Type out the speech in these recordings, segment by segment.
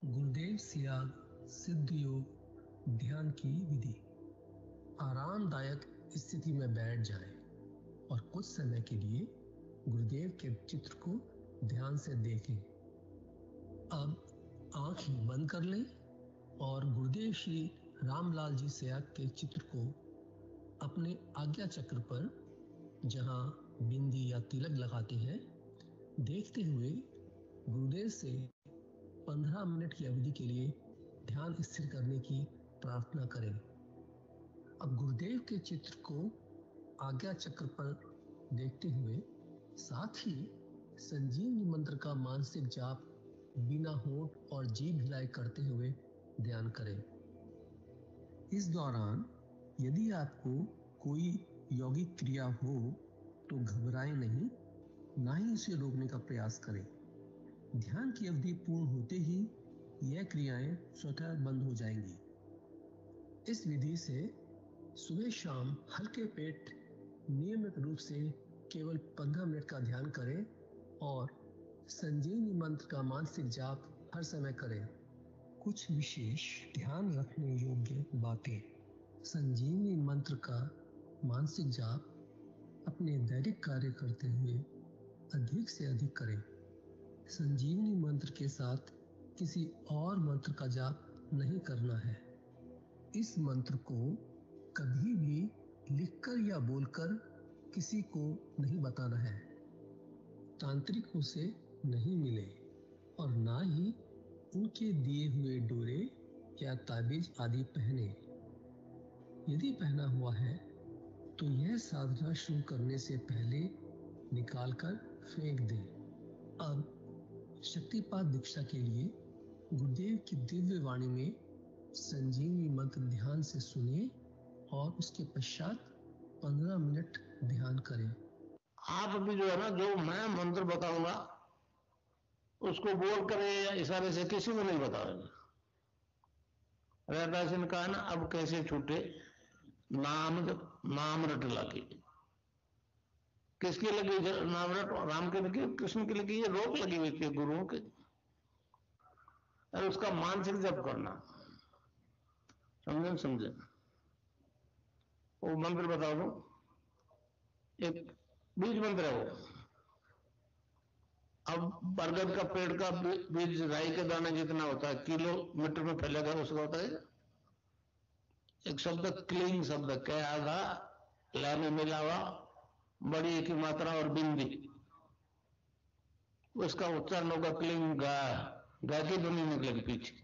गुरुदेव सियाग सिद्ध योग ध्यान की विधि। आरामदायक स्थिति में बैठ जाएं और कुछ समय के लिए गुरुदेव के चित्र को ध्यान से देखें। अब आंखें बंद कर लें और गुरुदेव श्री रामलाल जी सियाग के चित्र को अपने आज्ञा चक्र पर, जहां बिंदी या तिलक लगाते हैं, देखते हुए गुरुदेव से 15 मिनट की अवधि के लिए ध्यान स्थिर करने की प्रार्थना करें। अब गुरुदेव के चित्र को आज्ञा चक्र पर देखते हुए साथ ही संजीवनी मंत्र का मानसिक जाप बिना होंठ और जीभ हिलाए करते हुए ध्यान करें। इस दौरान यदि आपको कोई यौगिक क्रिया हो तो घबराएं नहीं, ना ही उसे रोकने का प्रयास करें। ध्यान की अवधि पूर्ण होते ही यह क्रियाएं स्वतः बंद हो जाएंगी। इस विधि से सुबह शाम हल्के पेट नियमित रूप से केवल 15 मिनट का ध्यान करें और संजीवनी मंत्र का मानसिक जाप हर समय करें। कुछ विशेष ध्यान रखने योग्य बातें। संजीवनी मंत्र का मानसिक जाप अपने दैनिक कार्य करते हुए अधिक से अधिक करें। संजीवनी मंत्र के साथ किसी और मंत्र का जाप नहीं करना है। इस मंत्र को कभी भी लिखकर या बोलकर किसी को नहीं बताना है। तांत्रिकों से नहीं मिले और ना ही उनके दिए हुए डोरे या ताबीज आदि पहने। यदि पहना हुआ है तो यह साधना शुरू करने से पहले निकालकर फेंक दें। अब शक्तिपात दीक्षा के लिए गुरुदेव की दिव्य वाणी में संजीवनी मंत्र ध्यान से सुनिए और उसके पश्चात 15 मिनट ध्यान करें। आप अभी जो है ना, जो मैं मंत्र बताऊंगा उसको बोल कर या इशारे से किसी को नहीं बताओगे। रैदास ने कहा ना, अब कैसे छूटे नाम रट लगी। किसकी लगी नाम रट? राम की लगी, कृष्ण की लगी, ये रोक लगी हुई थी गुरुओं के। और उसका मानसिक जप करना, समझे? वो मंत्र बता दो, एक बीज मंत्र है वो। अब बरगद का पेड़ का बीज राई के दाने जितना होता है, किलोमीटर में फैलेगा, उसका होता है एक शब्द क्लीन शब्द क्या आधा ला में मिला हुआ, बड़ी की मात्रा और बिंदी, उसका उच्चारण होगा क्लीन गा। गा की ध्वनि निकलेगी पीछे।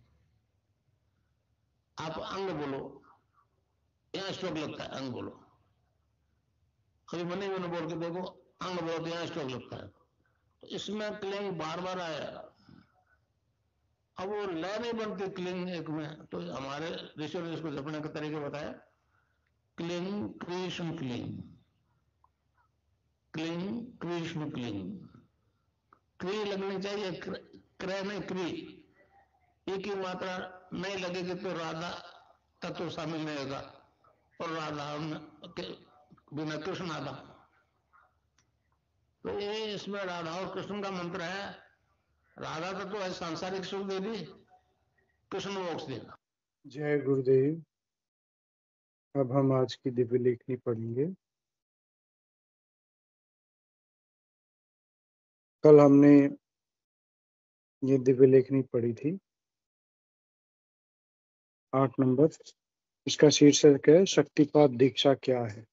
आप अंग बोलो, यहां स्ट्रोक लगता है, अंग बोलो। कभी मनी मैंने बोल के देखो, अंग बोलो तो यहां स्ट्रोक लगता है। तो इसमें क्लिंग बार बार आया। अब वो लय नहीं बनती क्लिंग एक में, तो हमारे ऋषि ने इसको जपने का तरीके बताया। Cling Krishna cling, cling Krishna cling. क्री लगनी चाहिए, क्रय नहीं क्री। एक ही मात्रा नहीं लगेगी तो राधा तत्व शामिल नहीं होगा, और राधा के बिना कृष्ण आधा। तो ये इसमें राधा और कृष्ण का मंत्र है। राधा तत्व है सांसारिक सुख देगी, कृष्ण मोक्ष देगा। जय गुरुदेव। अब हम आज की दिव्य लेखनी पढ़ेंगे। कल हमने ये दिव्य लेखनी पढ़ी थी, 8 नंबर। इसका शीर्षक है शक्तिपात दीक्षा क्या है।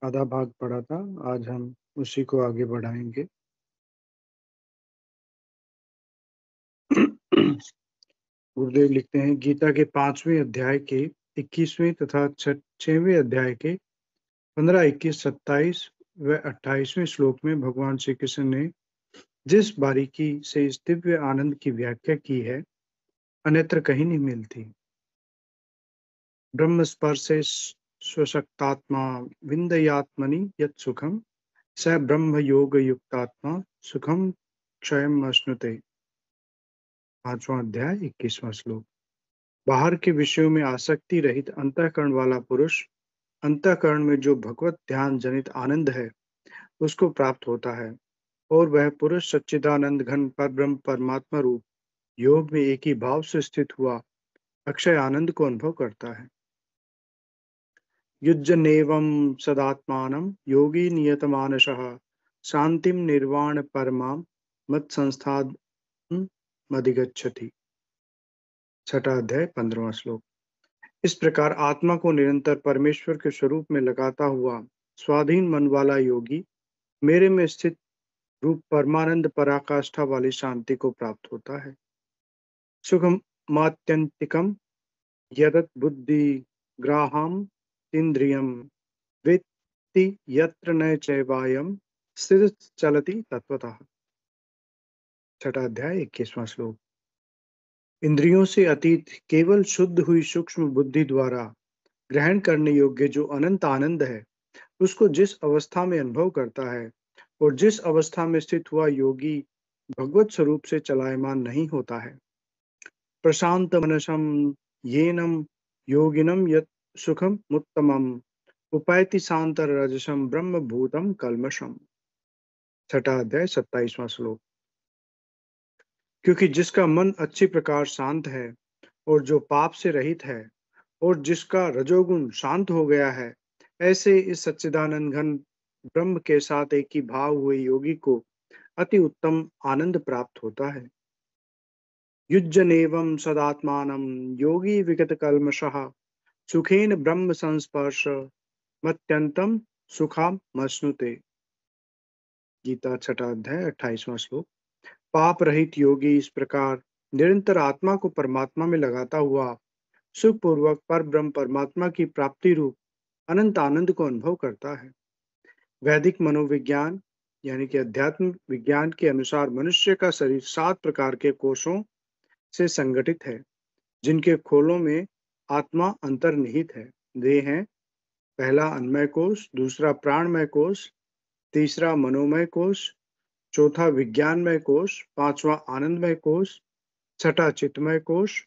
आधा भाग पढ़ा था, आज हम उसी को आगे बढ़ाएंगे। गुरुदेव लिखते हैं, गीता के 5वें अध्याय के 21वें तथा 6वें अध्याय के 15, 21, 27 व 28वें श्लोक में भगवान श्री कृष्ण ने जिस बारीकी से इस दिव्य आनंद की व्याख्या की है, अन्यत्र कहीं नहीं मिलती। ब्रह्म स्पर्शे स्वशक्तात्मा विन्दयात्मनि यत् सुखम स ब्रह्म योग युक्तात्मा सुखम क्षयम अश्नुते। 5वां अध्याय 21वां श्लोक। बाहर के विषयों में आसक्ति रहित अंतःकरण वाला पुरुष अंतःकरण में जो भगवत ध्यान जनित आनंद है उसको प्राप्त होता है, और वह पुरुष सच्चिदानंद घन पर ब्रह्म परमात्मा रूप योग में एक ही भाव से स्थित हुआ अक्षय आनंद को अनुभव करता है। युज्यनेवं सदात्मानं योगी नियतमानसः शांतिम निर्वाण परमां मत्संस्थानमधिगच्छति। छठा अध्याय 15वां श्लोक। इस प्रकार आत्मा को निरंतर परमेश्वर के स्वरूप में लगाता हुआ स्वाधीन मन वाला योगी मेरे में स्थित रूप परमानंद पराकाष्ठा वाली शांति को प्राप्त होता है। सुखमात्यंतिकम यदत बुद्धि ग्राहम इंद्रियम वेत्ति यत्र न चैवायम स्थित चलति तत्वतः। छठा अध्याय 21वां श्लोक। इंद्रियों से अतीत केवल शुद्ध हुई सूक्ष्म बुद्धि द्वारा ग्रहण करने योग्य जो अनंत आनंद है, उसको जिस अवस्था में अनुभव करता है और जिस अवस्था में स्थित हुआ योगी भगवत स्वरूप से चलायमान नहीं होता है। प्रशांत मनसम येनम योगिनम यत सुखम उत्तमम उपायति शांतर रजसम ब्रह्म भूतम कल्मषम। छठा अध्याय 27वां श्लोक। क्योंकि जिसका मन अच्छी प्रकार शांत है और जो पाप से रहित है और जिसका रजोगुण शांत हो गया है, ऐसे इस सच्चिदानंद घन ब्रह्म के साथ एक ही भाव हुए योगी को अति उत्तम आनंद प्राप्त होता है। युज्यनेवं सदात्मानं योगी विगत कल्मषः सुखेन ब्रह्म संस्पर्श मत्यंतम सुखामश्नुते। गीता छठा अध्याय 28वां श्लोक। पाप रहित योगी इस प्रकार निरंतर आत्मा को परमात्मा में लगाता हुआ सुखपूर्वक पर ब्रह्म परमात्मा की प्राप्ति रूप अनंत आनंद को अनुभव करता है। वैदिक मनोविज्ञान यानी कि अध्यात्म विज्ञान के अनुसार मनुष्य का शरीर 7 प्रकार के कोषों से संगठित है, जिनके खोलों में आत्मा अंतर्निहित है। वे हैं: पहला अन्नमय कोष, दूसरा प्राणमय कोष, तीसरा मनोमय कोष, चौथा विज्ञानमय कोष, पांचवा आनंदमय कोष, छठा चित्तमय कोष,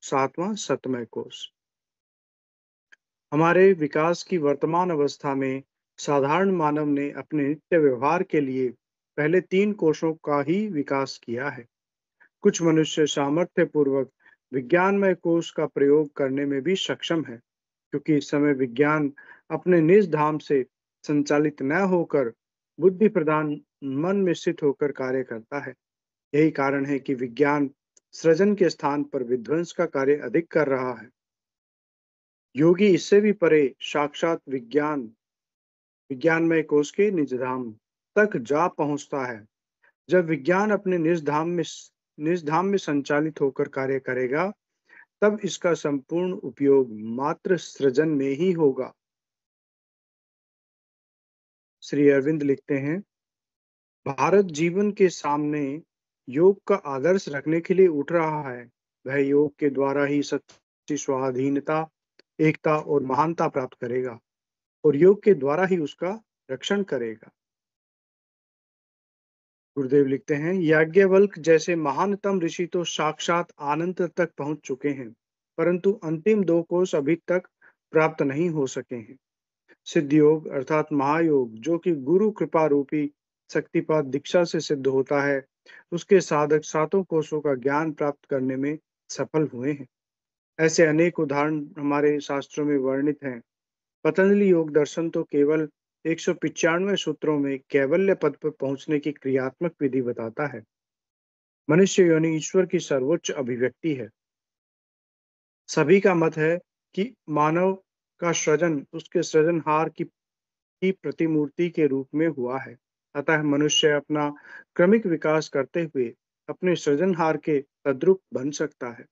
सातवां सतमय कोष। हमारे विकास की वर्तमान अवस्था में साधारण मानव ने अपने नित्य व्यवहार के लिए पहले 3 कोषों का ही विकास किया है। कुछ मनुष्य सामर्थ्य पूर्वक विज्ञानमय कोष का प्रयोग करने में भी सक्षम है, क्योंकि इस समय विज्ञान अपने निज धाम से संचालित न होकर बुद्धि प्रधान मन में स्थित होकर कार्य करता है। यही कारण है कि विज्ञान सृजन के स्थान पर विध्वंस का कार्य अधिक कर रहा है। योगी इससे भी परे साक्षात विज्ञानमय कोष के निज धाम तक जा पहुंचता है। जब विज्ञान अपने निज धाम में संचालित होकर कार्य करेगा, तब इसका संपूर्ण उपयोग मात्र सृजन में ही होगा। श्री अरविंद लिखते हैं, भारत जीवन के सामने योग का आदर्श रखने के लिए उठ रहा है। वह योग के द्वारा ही सच्ची स्वाधीनता, एकता और महानता प्राप्त करेगा और योग के द्वारा ही उसका रक्षण करेगा। गुरुदेव लिखते हैं, याज्ञवल्क्य जैसे महानतम ऋषि तो साक्षात आनंद तक पहुंच चुके हैं, परंतु अंतिम 2 कोष अभी तक प्राप्त नहीं हो सके हैं। सिद्ध योग अर्थात महायोग, जो कि गुरु कृपा रूपी शक्तिपात दीक्षा से सिद्ध होता है, उसके साधक 7 कोषों का ज्ञान प्राप्त करने में सफल हुए हैं। ऐसे अनेक उदाहरण हमारे शास्त्रों में वर्णित हैं। पतंजलि योग दर्शन तो केवल 195 सूत्रों में कैवल्य पद पर पहुंचने की क्रियात्मक विधि बताता है। मनुष्य योनि ईश्वर की सर्वोच्च अभिव्यक्ति है। सभी का मत है कि मानव का सृजन उसके सृजनहार की प्रतिमूर्ति के रूप में हुआ है। अतः मनुष्य अपना क्रमिक विकास करते हुए अपने सृजनहार के तद्रूप बन सकता है।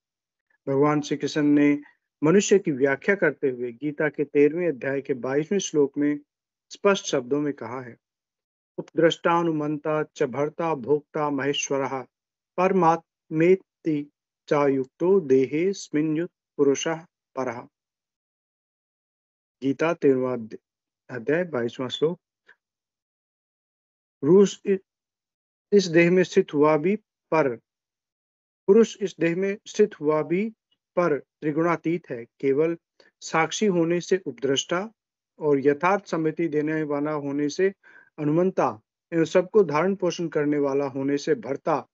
भगवान श्री कृष्ण ने मनुष्य की व्याख्या करते हुए गीता के 13वें अध्याय के 22वें श्लोक में स्पष्ट शब्दों में कहा है, उपद्रष्टानुमंता च भर्ता भोक्ता महेश्वरः परमात्मेति चायुक्तो देहेऽस्मिन् पुरुषः परः। गीता 13वां अध्याय 22वां श्लोक। पुरुष इस देह में स्थित हुआ भी पर त्रिगुणातीत है। केवल साक्षी होने से उपद्रष्टा और यथार्थ सम्मति देने वाला होने से अनुमंता, इन सबको धारण पोषण करने वाला होने से भर्ता,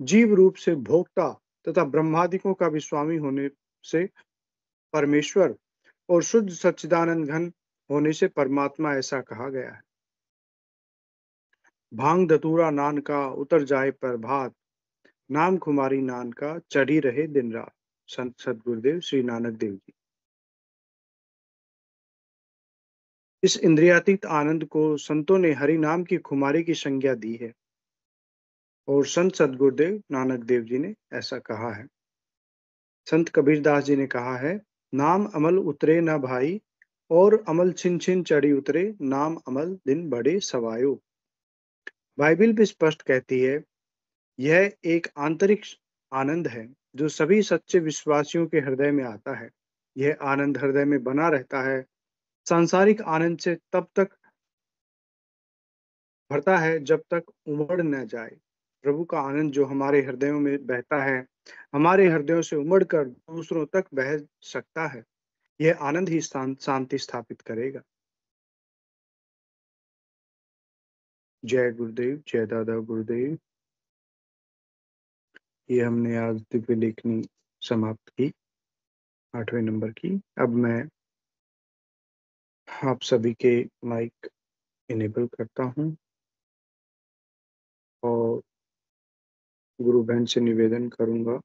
जीव रूप से भोक्ता तथा ब्रह्मादिकों का भी स्वामी होने से परमेश्वर और शुद्ध सच्चिदानंद घन होने से परमात्मा ऐसा कहा गया है। भांग धतूरा नान का उतर जाए पर भात, नाम खुमारी नान का चढ़ी रहे दिन रात। संत सदगुरुदेव श्री नानक देव जी। इस इंद्रियातीत आनंद को संतों ने हरि नाम की खुमारी की संज्ञा दी है और संत सदगुरुदेव नानक देव जी ने ऐसा कहा है। संत कबीरदास जी ने कहा है, नाम अमल उतरे न भाई, और अमल छिन छिन चढ़ी उतरे, नाम अमल दिन बड़े सवायो। बाइबिल भी स्पष्ट कहती है, यह एक आंतरिक आनंद है जो सभी सच्चे विश्वासियों के हृदय में आता है। यह आनंद हृदय में बना रहता है। सांसारिक आनंद से तब तक भरता है जब तक उमड़ न जाए। प्रभु का आनंद जो हमारे हृदयों में बहता है, हमारे हृदयों से उमड़कर दूसरों तक बह सकता है। यह आनंद ही शांति स्थापित करेगा। जय गुरुदेव, जय दादा गुरुदेव। ये हमने आज दिव्य लेखनी समाप्त की, 8वें नंबर की। अब मैं आप सभी के माइक इनेबल करता हूं और गुरु बहन से निवेदन करूंगा,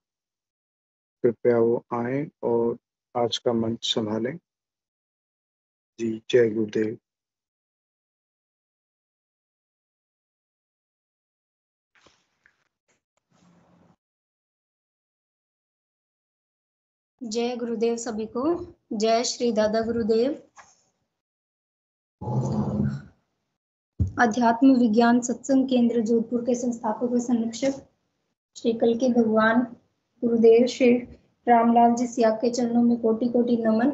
कृपया वो आए और आज का मंच संभालें। जी, जय गुरुदेव। जय गुरुदेव सभी को। जय श्री दादा गुरुदेव। अध्यात्म विज्ञान सत्संग केंद्र जोधपुर के संस्थापक व संरक्षक श्री कल के भगवान गुरुदेव श्री रामलाल जी सियाग के चरणों में कोटि कोटि नमन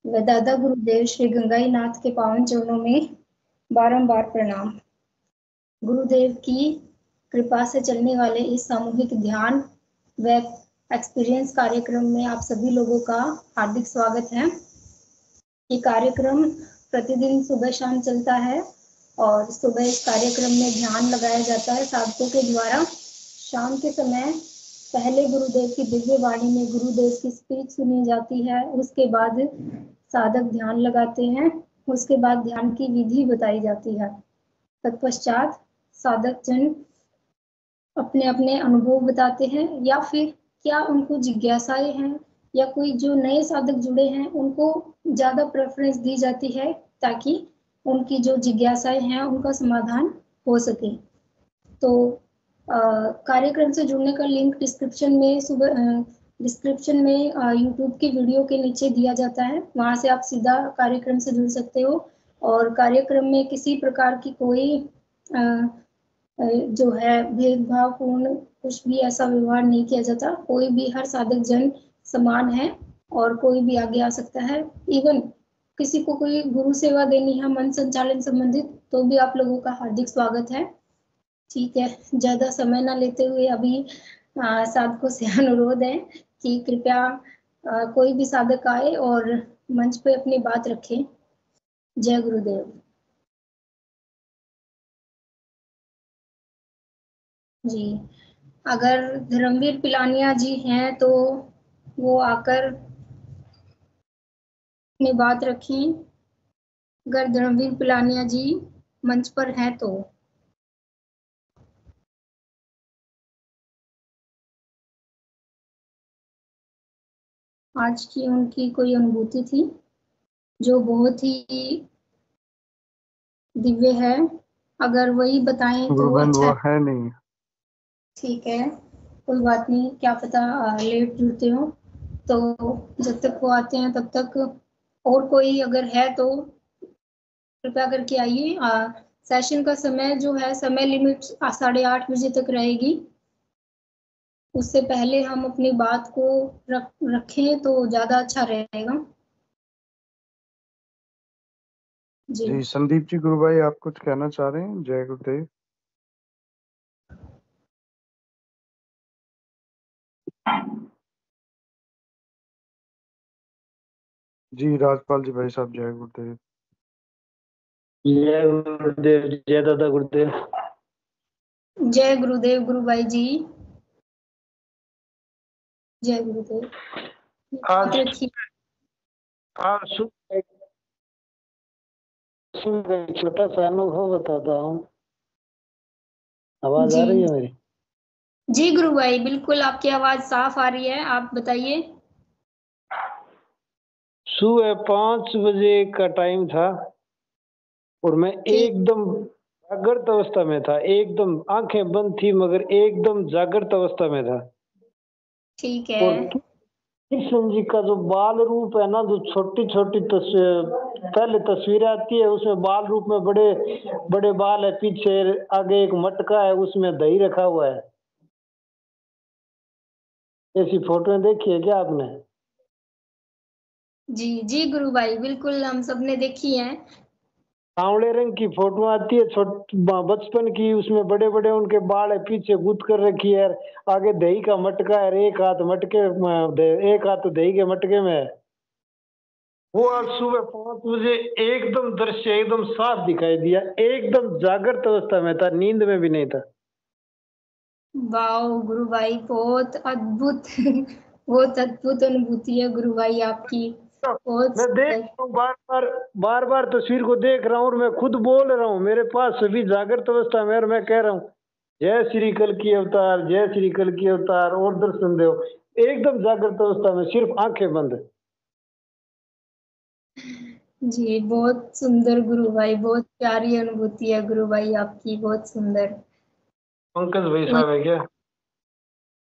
व दादा गुरुदेव श्री गंगाई नाथ के पावन चरणों में बारंबार प्रणाम। गुरुदेव की कृपा से चलने वाले इस सामूहिक ध्यान व एक्सपीरियंस कार्यक्रम में आप सभी लोगों का हार्दिक स्वागत है। ये कार्यक्रम प्रतिदिन सुबह शाम चलता है और सुबह इस कार्यक्रम में ध्यान लगाया जाता है साधकों के द्वारा। शाम के समय पहले गुरुदेव की दिव्य वाणी में गुरुदेव की स्पीच सुनी जाती है, उसके बाद साधक ध्यान लगाते हैं, उसके बाद ध्यान की विधि बताई जाती है। तत्पश्चात साधक जन अपने अपने अनुभव बताते हैं या फिर क्या उनको जिज्ञासाएं हैं या कोई जो नए साधक जुड़े हैं उनको ज्यादा प्रेफरेंस दी जाती है ताकि उनकी जो जिज्ञासाएं हैं उनका समाधान हो सके। तो कार्यक्रम से जुड़ने का लिंक डिस्क्रिप्शन में यूट्यूब की वीडियो के नीचे दिया जाता है, वहां से आप सीधा कार्यक्रम से जुड़ सकते हो। और कार्यक्रम में किसी प्रकार की कोई जो है भेदभावपूर्ण कुछ भी ऐसा व्यवहार नहीं किया जाता। कोई भी, हर साधक जन समान है और कोई भी आगे आ सकता है। इवन किसी को कोई गुरु सेवा देनी है मन संचालन संबंधित तो भी आप लोगों का हार्दिक स्वागत है। ठीक है, ज्यादा समय ना लेते हुए अभी साधकों से अनुरोध है कि कृपया कोई भी साधक आए और मंच पे अपनी बात रखें। जय गुरुदेव। जी, अगर धर्मवीर पिलानिया जी हैं तो वो आकर अपनी बात रखें। अगर धर्मवीर पिलानिया जी मंच पर हैं तो। आज की उनकी कोई अनुभूति थी जो बहुत ही दिव्य है, अगर वही बताएं तो अच्छा। वो है नहीं। ठीक है, कोई बात नहीं, क्या पता लेट जुड़ते हो, तो जब तक वो आते हैं तब तक और कोई अगर है तो कृपया करके आइए। सेशन का समय जो है, समय लिमिट 8:30 बजे तक रहेगी। उससे पहले हम अपनी बात को रखें तो ज्यादा अच्छा रहेगा। जी, संदीप जी गुरु भाई, आप कुछ कहना चाह रहे हैं? जय गुरुदेव। जी, राजपाल जी भाई साहब, जय गुरुदेव। जय गुरुदेव, जय दादा गुरुदेव। जय गुरुदेव गुरु भाई जी। जय गुरुदेव। आज बात रखिए। आज सुबह एक छोटा सा अनुभव बताता हूँ। आवाज आ रही है मेरी? जी गुरु भाई, बिल्कुल आपकी आवाज साफ आ रही है, आप बताइए। सुबह 5 बजे का टाइम था और मैं ठीक एकदम जागृत अवस्था में था। एकदम आंखें बंद थी मगर एकदम जागृत अवस्था में था। ठीक और है। कृष्ण जी का जो बाल रूप है ना, जो छोटी छोटी पहले तस्वीरें आती है उसमें बाल रूप में बड़े बड़े बाल है, पीछे आगे एक मटका है उसमें दही रखा हुआ है। ऐसी फोटोएं देखी है क्या आपने? जी जी गुरु भाई, बिल्कुल हम सबने देखी है। सांवले रंग की फोटो आती है बचपन की, उसमें बड़े बड़े उनके बाल है, पीछे गुद कर रखी है, आगे दही का मटका है, एक हाथ एक हाथ दही के मटके में है। वो आज सुबह 5 बजे एकदम दृश्य एकदम साफ दिखाई दिया। एकदम जागृत अवस्था में था, नींद में भी नहीं था। वाह गुरु भाई, बहुत अद्भुत बहुत अद्भुत अनुभूति है गुरु भाई आपकी, बहुत मैं देख सुंदर। रहा हूँ, बार बार तस्वीर को देख रहा हूँ और मैं खुद बोल रहा हूँ। मेरे पास सभी जागृत अवस्था में और मैं कह रहा हूँ जय श्री कल की अवतार, जय श्री कल की अवतार और दर्शन दो। एकदम जागृत अवस्था में, सिर्फ आंखें बंद। जी बहुत सुंदर गुरु भाई, बहुत प्यारी अनुभूति है गुरु भाई आपकी, बहुत सुंदर। पंकज भाई साहब है क्या?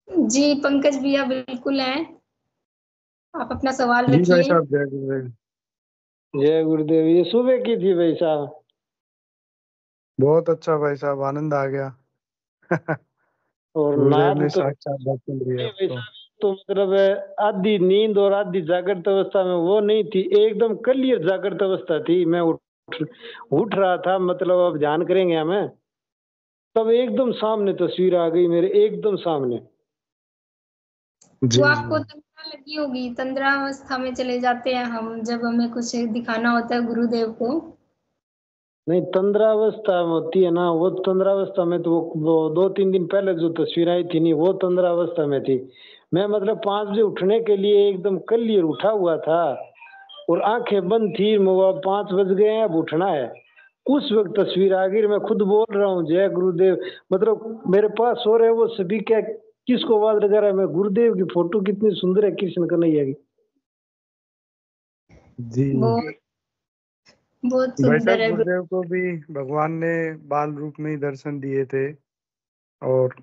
जी पंकज भैया बिल्कुल हैं, आप अपना सवाल जी भाई रखिए। साहब, जय गुरुदेव। जय गुरुदेव। ये सुबह की थी भाई साहब। बहुत अच्छा भाई साहब, आनंद आ गया। और गुरुदेव नाद ने तो साक्षात दर्शन दिया भाई आपको। साहब, तो मतलब आधी नींद और आधी जागृत अवस्था में वो नहीं थी, एकदम क्लियर जागृत अवस्था थी। मैं उठ रहा था, मतलब अब ध्यान करेंगे हमें, तब एकदम सामने तस्वीर आ गई मेरे, एकदम सामने। जी वो जी। आपको तंद्रा लगी होगी, तंद्रा अवस्था में चले जाते हैं हम जब हमें कुछ दिखाना होता है गुरुदेव को। नहीं, तंद्रावस्था में होती है ना वो। तंद्रावस्था में तो वो 2-3 दिन पहले जो तस्वीर आई थी नहीं, वो तंद्रावस्था में थी। मैं मतलब 5 बजे उठने के लिए एकदम क्लियर उठा हुआ था और आंखें बंद थी। वो 5 बज गए हैं, अब उठना है। उस वक्त तस्वीर आ गई। मैं खुद बोल रहा हूँ जय गुरुदेव। मतलब मेरे पास सो रहे वो सभी, क्या किसको आवाज लगा रहा है? मैं गुरुदेव की फोटो कितनी सुंदर है कृष्ण कन्हैया की। जी बहुत बहुत भाई सुंदर साहब, है गुरुदेव को भी भगवान ने बाल रूप में ही दर्शन दिए थे। और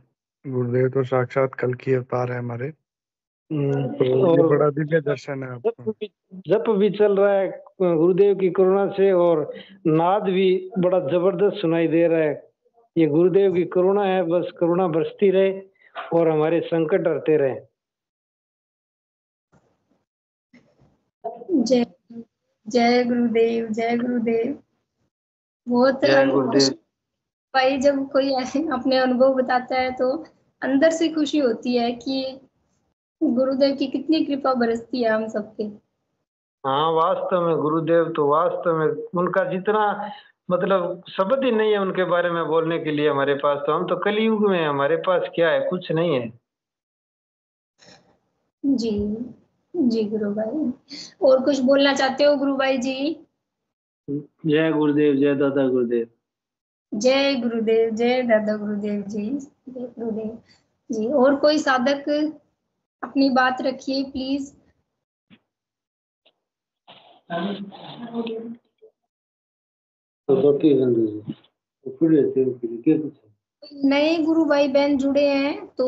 गुरुदेव तो साक्षात कल की अवतार है हमारे। तो ये और बड़ा दिव्य दर्शन है जप आपका। भी जप भी चल रहा है गुरुदेव की करुणा से, और नाद भी बड़ा जबरदस्त सुनाई दे रहा है। ये गुरुदेव की करुणा है, बस करुणा बरसती रहे और हमारे संकट हटते रहे। जय जय गुरुदेव, जय गुरुदेव। बहुत जय खुशी गुरुदेव। भाई जब कोई ऐसे अपने अनुभव बताता है तो अंदर से खुशी होती है कि गुरुदेव की कितनी कृपा बरसती है हम सब पे। हाँ, वास्तव में गुरुदेव तो वास्तव में उनका जितना मतलब शब्द ही नहीं है उनके बारे में बोलने के लिए हमारे पास। तो हम तो कलयुग में हैं, हमारे पास क्या है? कुछ नहीं है। जी जी गुरु भाई, और कुछ बोलना चाहते हो गुरु भाई जी? जय गुरुदेव, जय दादा गुरुदेव। जय गुरुदेव, जय दादा गुरुदेव जी, जय गुरुदेव जी। और कोई साधक अपनी बात रखिए प्लीज। नए गुरु भाई बहन जुड़े हैं तो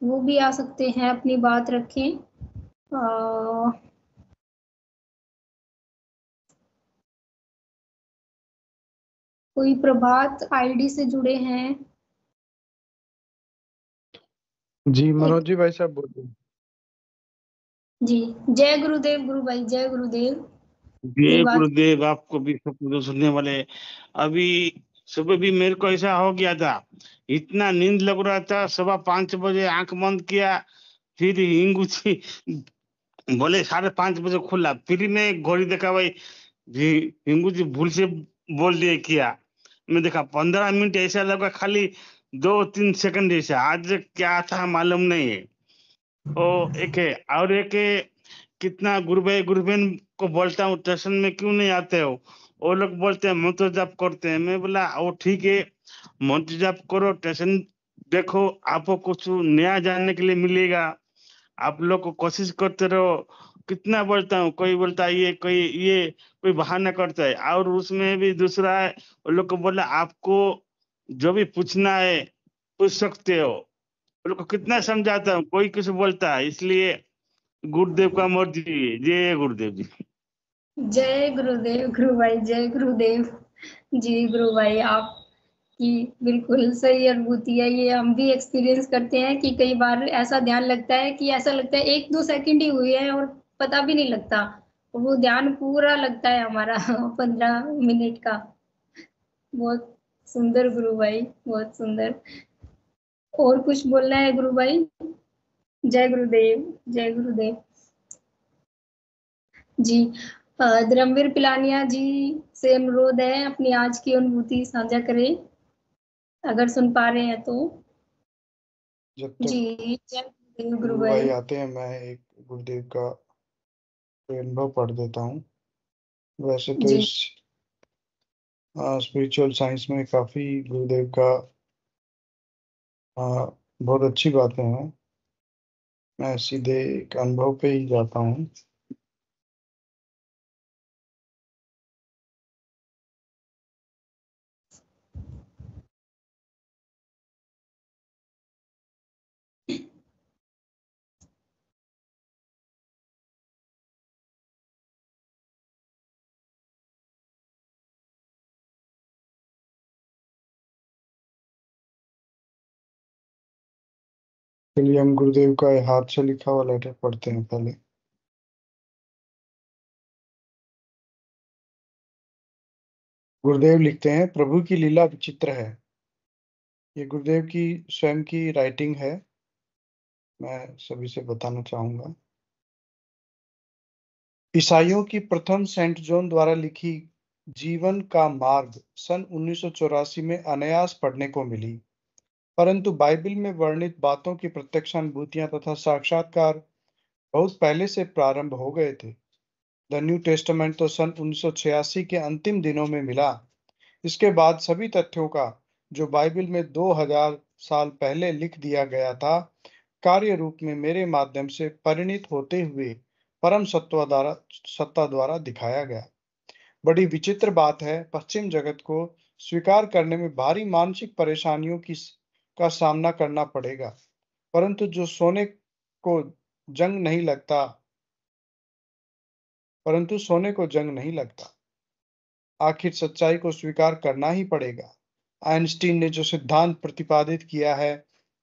वो भी आ सकते हैं, अपनी बात रखें। कोई प्रभात आईडी से जुड़े हैं। जी एक मनोज जी, भाई साहब बोलिए। जी, जय गुरुदेव गुरु भाई, जय गुरुदेव। कोई जय बात? गुरुदेव। आपको भी सब जो सुनने वाले, अभी सुबह भी मेरे को ऐसा हो गया था। इतना नींद लग रहा था, 5:15 बजे आंख बंद किया, फिर हिंगू जी बोले 5:30 बजे खुला, फिर मैं घड़ी देखा, भाई हिंगू जी भूल से बोल दिए किया। मैं देखा 15 मिनट ऐसा लगा, खाली 2-3 सेकंड ऐसा। आज क्या था मालूम नहीं है। ओ एक है, और एक है, कितना गुरु भाई गुरु बहन को बोलता हूँ स्टेशन में क्यों नहीं आते हो, वो लोग बोलते हैं मंत्र जाप करते हैं। मैं बोला वो ठीक है, मंत्र जाप करो, स्टेशन देखो, आपको कुछ नया जानने के लिए मिलेगा, आप लोग को कोशिश करते रहो। कितना बोलता हूँ, कोई बोलता है कोई बहाना करता है, और उसमें भी दूसरा है, वो लोग को बोला आपको जो भी पूछना है पूछ सकते हो। वो लोग को कितना समझाता हूँ, कोई कुछ बोलता है। इसलिए गुरुदेव का मर्जी है। जय गुरुदेव जी। जय गुरुदेव गुरु भाई, जय गुरुदेव जी। गुरु भाई आपकी बिल्कुल सही अनुभूति है, ये हम भी एक्सपीरियंस करते हैं कि कई बार ऐसा ध्यान लगता है कि ऐसा लगता है 1-2 सेकंड ही हुए हैं और पता भी नहीं लगता, वो ध्यान पूरा लगता है हमारा 15 मिनट का। बहुत सुंदर गुरु भाई, बहुत सुंदर। और कुछ बोलना है गुरु भाई? जय गुरुदेव, जय गुरुदेव जी। धर्मवीर पिलानिया जी से अनुरोध है अपनी आज की अनुभूति साझा करें, अगर सुन पा रहे हैं तो। जब तक जी जय गुरुदेव गुरु गुरु भाई। भाई आते हैं, मैं एक गुरुदेव का कोई अनुभव पढ़ देता हूँ। वैसे तो जी इस स्पिरिचुअल साइंस में काफी गुरुदेव का बहुत अच्छी बातें हैं। मैं सीधे एक अनुभव पे ही जाता हूँ। चलिए हम गुरुदेव का हाथ से लिखा हुआ लेटर पढ़ते हैं पहले। गुरुदेव लिखते हैं, प्रभु की लीला विचित्र है। ये गुरुदेव की स्वयं की राइटिंग है, मैं सभी से बताना चाहूंगा। ईसाइयों की प्रथम सेंट जॉन द्वारा लिखी जीवन का मार्ग सन 1984 में अनायास पढ़ने को मिली, परंतु बाइबल में वर्णित बातों की प्रत्यक्षानुभूतियां तथा साक्षात्कार बहुत पहले से प्रारंभ हो गए थे। द न्यू टेस्टामेंट तो सन 1986 के अंतिम दिनों में मिला। इसके बाद सभी तथ्यों का जो बाइबल में 2000 साल पहले लिख दिया गया था, कार्य रूप में मेरे माध्यम से परिणित होते हुए परम सत्ता द्वारा दिखाया गया। बड़ी विचित्र बात है, पश्चिम जगत को स्वीकार करने में भारी मानसिक परेशानियों का सामना करना पड़ेगा, परंतु सोने को जंग नहीं लगता। आखिर सच्चाई को स्वीकार करना ही पड़ेगा। आइंस्टीन ने जो सिद्धांत प्रतिपादित किया है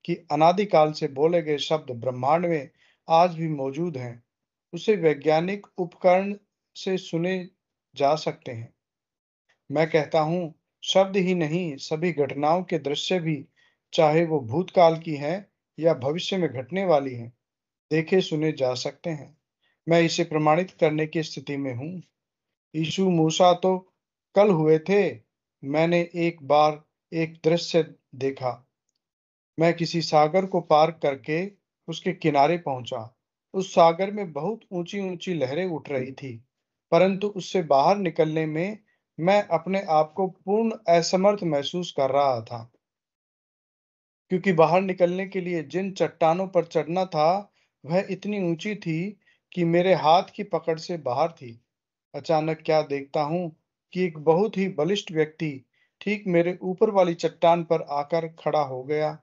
कि अनादिकाल से बोले गए शब्द ब्रह्मांड में आज भी मौजूद हैं, उसे वैज्ञानिक उपकरण से सुने जा सकते हैं। मैं कहता हूं, शब्द ही नहीं, सभी घटनाओं के दृश्य भी, चाहे वो भूतकाल की हैं या भविष्य में घटने वाली हैं, देखे सुने जा सकते हैं। मैं इसे प्रमाणित करने की स्थिति में हूं। यीशु मूसा तो कल हुए थे। मैंने एक बार एक दृश्य देखा। मैं किसी सागर को पार करके उसके किनारे पहुंचा। उस सागर में बहुत ऊंची ऊंची लहरें उठ रही थी, परंतु उससे बाहर निकलने में मैं अपने आप को पूर्ण असमर्थ महसूस कर रहा था, क्योंकि बाहर निकलने के लिए जिन चट्टानों पर चढ़ना था वह इतनी ऊंची थी कि मेरे हाथ की पकड़ से बाहर थी। अचानक क्या देखता हूं कि एक बहुत ही बलिष्ठ व्यक्ति ठीक मेरे ऊपर वाली चट्टान पर आकर खड़ा हो गया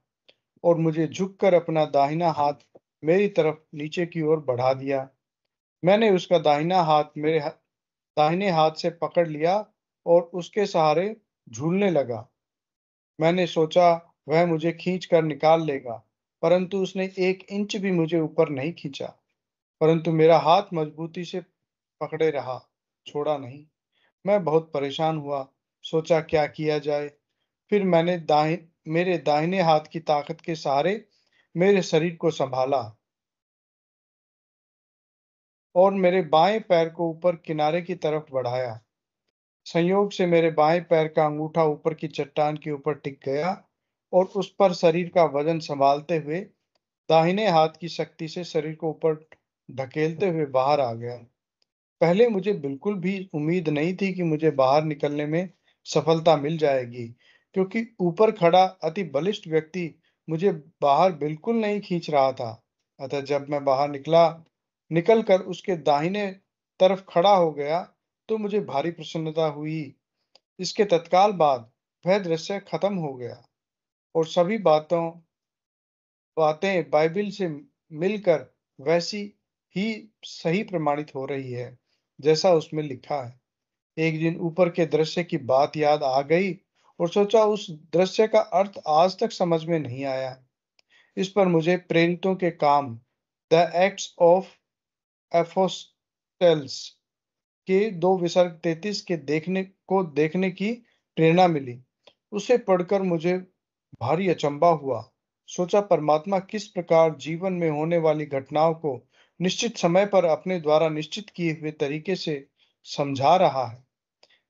और मुझे झुककर अपना दाहिना हाथ मेरी तरफ नीचे की ओर बढ़ा दिया। मैंने उसका दाहिना हाथ मेरे दाहिने हाथ से पकड़ लिया और उसके सहारे झूलने लगा। मैंने सोचा वह मुझे खींच कर निकाल लेगा, परंतु उसने 1 इंच भी मुझे ऊपर नहीं खींचा, परंतु मेरा हाथ मजबूती से पकड़े रहा, छोड़ा नहीं। मैं बहुत परेशान हुआ, सोचा क्या किया जाए। फिर मैंने मेरे दाहिने हाथ की ताकत के सहारे मेरे शरीर को संभाला और मेरे बाएं पैर को ऊपर किनारे की तरफ बढ़ाया। संयोग से मेरे बाएं पैर का अंगूठा ऊपर की चट्टान के ऊपर टिक गया और उस पर शरीर का वजन संभालते हुए दाहिने हाथ की शक्ति से शरीर को ऊपर ढकेलते हुए बाहर आ गया। पहले मुझे बिल्कुल भी उम्मीद नहीं थी कि मुझे बाहर निकलने में सफलता मिल जाएगी, क्योंकि ऊपर खड़ा अति बलिष्ठ व्यक्ति मुझे बाहर बिल्कुल नहीं खींच रहा था। अतः जब मैं बाहर निकलकर उसके दाहिने तरफ खड़ा हो गया तो मुझे भारी प्रसन्नता हुई। इसके तत्काल बाद वह दृश्य खत्म हो गया और सभी बातें बाइबिल से मिलकर वैसी ही सही प्रमाणित हो रही है जैसा उसमें लिखा है। एक दिन ऊपर के दृश्य की बात याद आ गई और सोचा उस दृश्य का अर्थ आज तक समझ में नहीं आया। इस पर मुझे प्रेरितों के काम द एक्ट्स ऑफ एपोस्टल्स के 2 विसर्ग 33 के देखने की प्रेरणा मिली। उसे पढ़कर मुझे भारी अचंभा हुआ। सोचा परमात्मा किस प्रकार जीवन में होने वाली घटनाओं को निश्चित समय पर अपने द्वारा निश्चित किए हुए तरीके से समझा रहा है।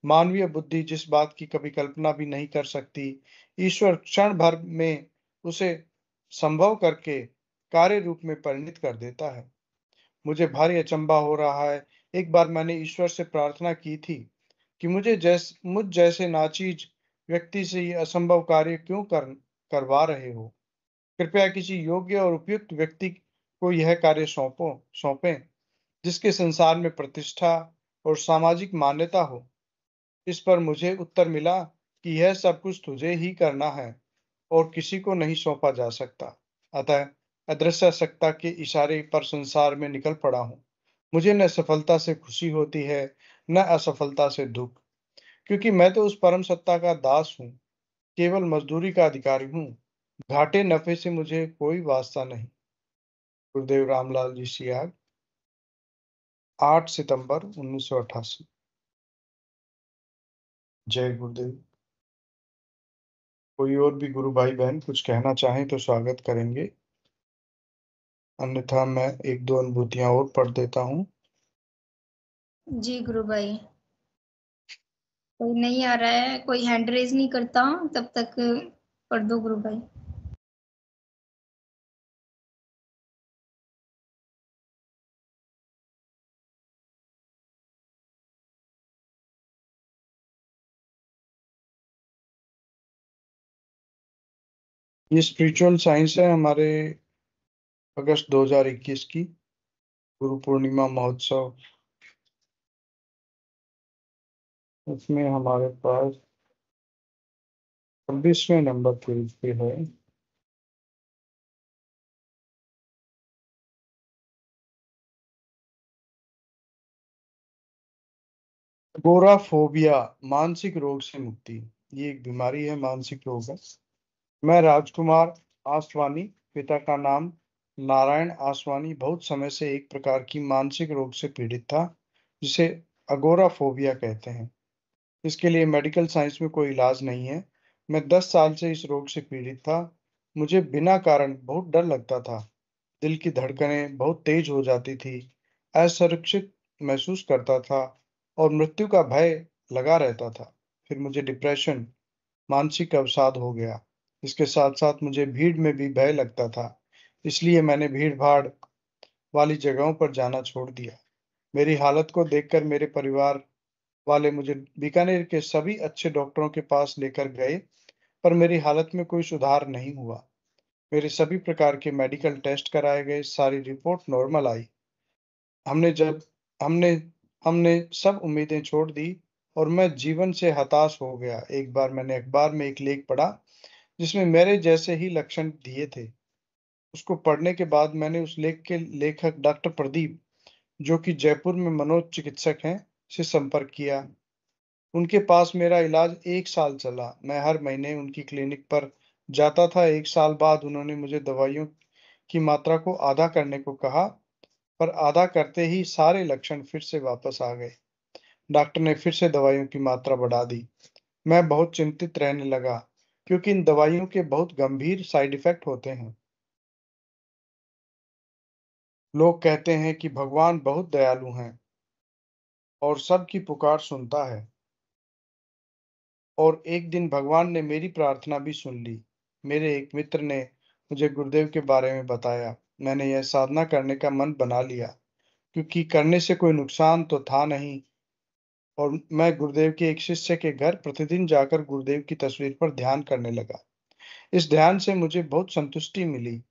मानवीय बुद्धि जिस बात की कभी कल्पना भी नहीं कर सकती, ईश्वर क्षण भर में उसे संभव करके कार्य रूप में परिणित कर देता है। मुझे भारी अचंभा हो रहा है। एक बार मैंने ईश्वर से प्रार्थना की थी कि मुझ जैसे नाचीज व्यक्ति से ये असंभव कार्य क्यों करवा रहे हो। कृपया किसी योग्य और उपयुक्त व्यक्ति को यह कार्य सौंपें जिसके संसार में प्रतिष्ठा और सामाजिक मान्यता हो। इस पर मुझे उत्तर मिला कि यह सब कुछ तुझे ही करना है और किसी को नहीं सौंपा जा सकता। अतः अदृश्य सत्ता के इशारे पर संसार में निकल पड़ा हूँ। मुझे न सफलता से खुशी होती है न असफलता से दुख, क्योंकि मैं तो उस परम सत्ता का दास हूँ, केवल मजदूरी का अधिकारी हूँ। घाटे नफे से मुझे कोई वास्ता नहीं। गुरुदेव रामलाल जी सियाग, 8 सितंबर 1988। जय गुरुदेव। कोई और भी गुरु भाई बहन कुछ कहना चाहें तो स्वागत करेंगे, अन्यथा मैं 1-2 अनुभूतियां और पढ़ देता हूँ। जी गुरु भाई, कोई नहीं आ रहा है, कोई हैंड रेज नहीं करता, तब तक पढ़ दो गुरु भाई। ये स्पिरिचुअल साइंस है हमारे अगस्त 2021 की गुरु पूर्णिमा महोत्सव। इसमें हमारे पास 26वें नंबर पेज पे है। एगोराफोबिया, मानसिक रोग से मुक्ति। ये एक बीमारी है, मानसिक रोग है। मैं राजकुमार आसवानी, पिता का नाम नारायण आसवानी, बहुत समय से एक प्रकार की मानसिक रोग से पीड़ित था जिसे अगोराफोबिया कहते हैं। इसके लिए मेडिकल साइंस में कोई इलाज नहीं है। मैं 10 साल से इस रोग से पीड़ित था। मुझे बिना कारण बहुत डर लगता था। दिल की धड़कनें बहुत तेज हो जाती थी, असुरक्षित महसूस करता था और मृत्यु का भय लगा रहता था। फिर मुझे डिप्रेशन, मानसिक अवसाद हो गया। इसके साथ साथ मुझे भीड़ में भी भय लगता था, इसलिए मैंने भीड़ भाड़ वाली जगहों पर जाना छोड़ दिया। मेरी हालत को देखकर मेरे परिवार वाले मुझे बीकानेर के सभी अच्छे डॉक्टरों के पास लेकर गए, पर मेरी हालत में कोई सुधार नहीं हुआ। मेरे सभी प्रकार के मेडिकल टेस्ट कराए गए, सारी रिपोर्ट नॉर्मल आई। हमने जब हमने हमने सब उम्मीदें छोड़ दी और मैं जीवन से हताश हो गया। एक बार मैंने अखबार में एक लेख पढ़ा जिसमें मेरे जैसे ही लक्षण दिए थे। उसको पढ़ने के बाद मैंने उस लेख के लेखक डॉक्टर प्रदीप, जो कि जयपुर में मनोचिकित्सक हैं, से संपर्क किया। उनके पास मेरा इलाज 1 साल चला। मैं हर महीने उनकी क्लिनिक पर जाता था। 1 साल बाद उन्होंने मुझे दवाइयों की मात्रा को आधा करने को कहा, पर आधा करते ही सारे लक्षण फिर से वापस आ गए। डॉक्टर ने फिर से दवाइयों की मात्रा बढ़ा दी। मैं बहुत चिंतित रहने लगा, क्योंकि इन दवाइयों के बहुत गंभीर साइड इफेक्ट होते हैं। लोग कहते हैं कि भगवान बहुत दयालु हैं और सबकी पुकार सुनता है, और एक दिन भगवान ने मेरी प्रार्थना भी सुन ली। मेरे एक मित्र ने मुझे गुरुदेव के बारे में बताया। मैंने यह साधना करने का मन बना लिया, क्योंकि करने से कोई नुकसान तो था नहीं, और मैं गुरुदेव के एक शिष्य के घर प्रतिदिन जाकर गुरुदेव की तस्वीर पर ध्यान करने लगा। इस ध्यान से मुझे बहुत संतुष्टि मिली